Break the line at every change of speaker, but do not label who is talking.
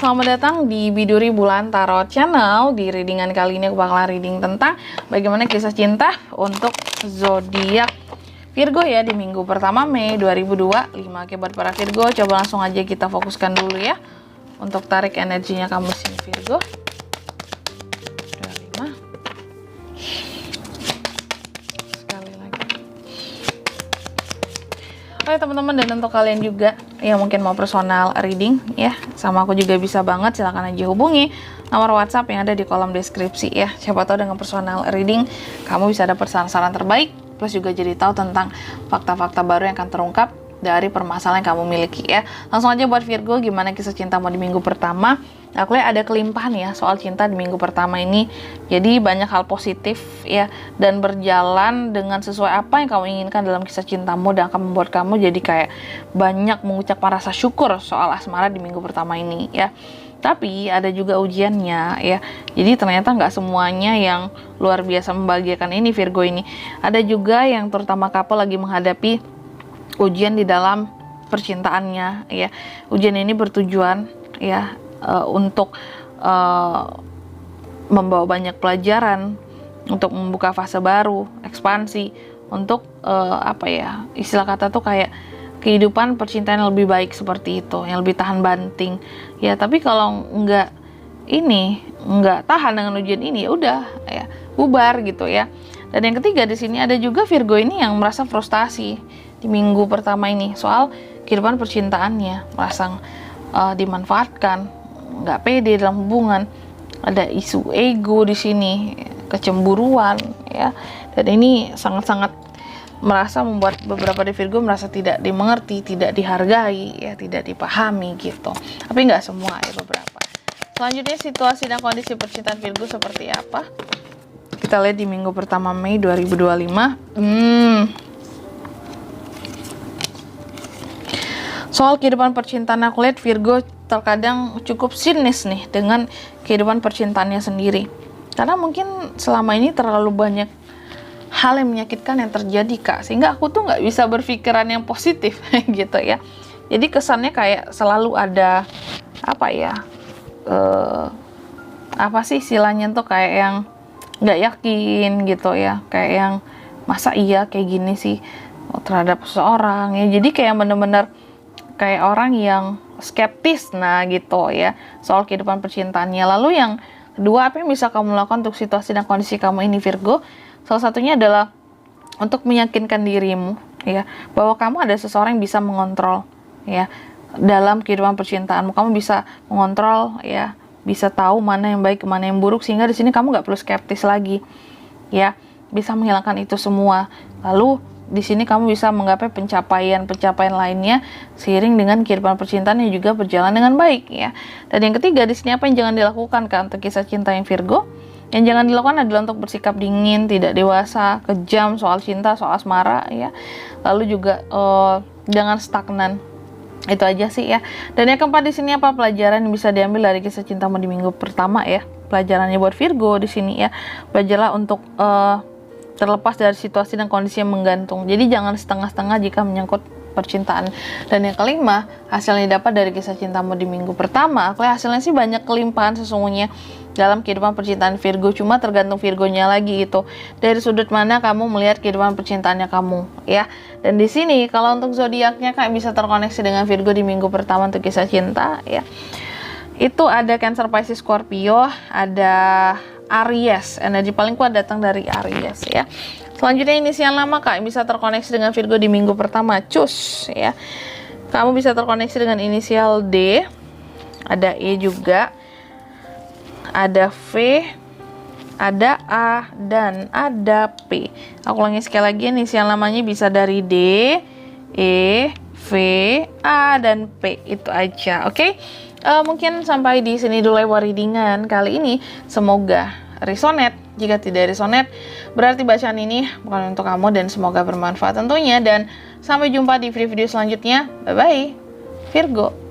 Selamat datang di Biduri Bulan Tarot Channel. Di readingan kali ini aku bakalan reading tentang bagaimana kisah cinta untuk zodiak Virgo ya di minggu pertama Mei 2025. Oke, buat para Virgo, coba langsung aja kita fokuskan dulu ya untuk tarik energinya kamu sini Virgo. 25. Sekali lagi. Oke teman-teman, dan untuk kalian juga yang mungkin mau personal reading ya sama aku juga bisa banget, silahkan aja hubungi nomor WhatsApp yang ada di kolom deskripsi ya. Siapa tahu dengan personal reading kamu bisa dapat saran-saran terbaik, plus juga jadi tahu tentang fakta-fakta baru yang akan terungkap dari permasalahan yang kamu miliki ya. Langsung aja buat Virgo, gimana kisah cintamu di minggu pertama? Aku lihat ada kelimpahan ya soal cinta di minggu pertama ini. Jadi banyak hal positif ya, dan berjalan dengan sesuai apa yang kamu inginkan dalam kisah cintamu, dan akan membuat kamu jadi kayak banyak mengucapkan rasa syukur soal asmara di minggu pertama ini ya. Tapi ada juga ujiannya ya. Jadi ternyata nggak semuanya yang luar biasa membahagiakan ini Virgo ini. Ada juga yang terutama couple lagi menghadapi ujian di dalam percintaannya ya. Ujian ini bertujuan ya untuk membawa banyak pelajaran, untuk membuka fase baru, ekspansi, untuk apa ya, istilah kata tuh kayak kehidupan percintaan yang lebih baik seperti itu, yang lebih tahan banting ya. Tapi kalau nggak tahan dengan ujian ini, ya udah ya bubar gitu ya. Dan yang ketiga di sini ada juga Virgo ini yang merasa frustasi di minggu pertama ini soal kehidupan percintaannya, merasa dimanfaatkan, nggak pede dalam hubungan, ada isu ego di sini, kecemburuan ya. Dan ini sangat-sangat merasa membuat beberapa dari Virgo merasa tidak dimengerti, tidak dihargai ya, tidak dipahami gitu. Tapi nggak semua ya, beberapa. Selanjutnya situasi dan kondisi percintaan Virgo seperti apa? Kita lihat di minggu pertama Mei 2025. Soal kehidupan percintaan aku lihat Virgo terkadang cukup sinis nih dengan kehidupan percintaannya sendiri. Karena mungkin selama ini terlalu banyak hal yang menyakitkan yang terjadi Kak, sehingga aku tuh nggak bisa berpikiran yang positif gitu ya. Jadi kesannya kayak selalu ada apa ya, apa sih istilahnya tuh, kayak yang nggak yakin gitu ya, kayak yang masa iya kayak gini sih terhadap seseorang ya. Jadi kayak bener-bener kayak orang yang skeptis nah gitu ya soal kehidupan percintaannya. Lalu yang kedua, apa yang bisa kamu lakukan untuk situasi dan kondisi kamu ini Virgo? Salah satunya adalah untuk meyakinkan dirimu ya bahwa kamu ada seseorang yang bisa mengontrol ya dalam kehidupan percintaanmu. Kamu bisa mengontrol ya, bisa tahu mana yang baik mana yang buruk, sehingga di sini kamu nggak perlu skeptis lagi ya, bisa menghilangkan itu semua. Lalu di sini kamu bisa menggapai pencapaian lainnya seiring dengan kehidupan percintaan yang juga berjalan dengan baik ya. Dan yang ketiga di sini, apa yang jangan dilakukan kan untuk kisah cinta yang Virgo? Yang jangan dilakukan adalah untuk bersikap dingin, tidak dewasa, kejam soal cinta, soal asmara ya. Lalu juga jangan stagnan. Itu aja sih ya. Dan yang keempat di sini, apa pelajaran yang bisa diambil dari kisah cintamu di minggu pertama ya? Pelajarannya buat Virgo di sini ya. Belajarlah untuk terlepas dari situasi dan kondisi yang menggantung. Jadi jangan setengah-setengah jika menyangkut percintaan. Dan yang kelima, hasil yang didapat dari kisah cintamu di minggu pertama, hasilnya sih banyak kelimpahan sesungguhnya dalam kehidupan percintaan Virgo. Cuma tergantung Virgonya lagi itu, dari sudut mana kamu melihat kehidupan percintaannya kamu ya. Dan di sini kalau untuk zodiaknya kayak bisa terkoneksi dengan Virgo di minggu pertama untuk kisah cinta ya. Itu ada Cancer, Pisces, Scorpio, ada Aries. Energi paling kuat datang dari Aries ya. Selanjutnya inisial nama Kak bisa terkoneksi dengan Virgo di minggu pertama, Cus ya. Kamu bisa terkoneksi dengan inisial D, ada E juga, ada V, ada A, dan ada P. Aku ulangi sekali lagi, inisial namanya bisa dari D, E, V, A, dan P. Itu aja, oke? Mungkin sampai di sini dulu ya readingan kali ini. Semoga resonate. Jika tidak resonate, berarti bacaan ini bukan untuk kamu, dan semoga bermanfaat tentunya. Dan sampai jumpa di video-video selanjutnya. Bye-bye, Virgo.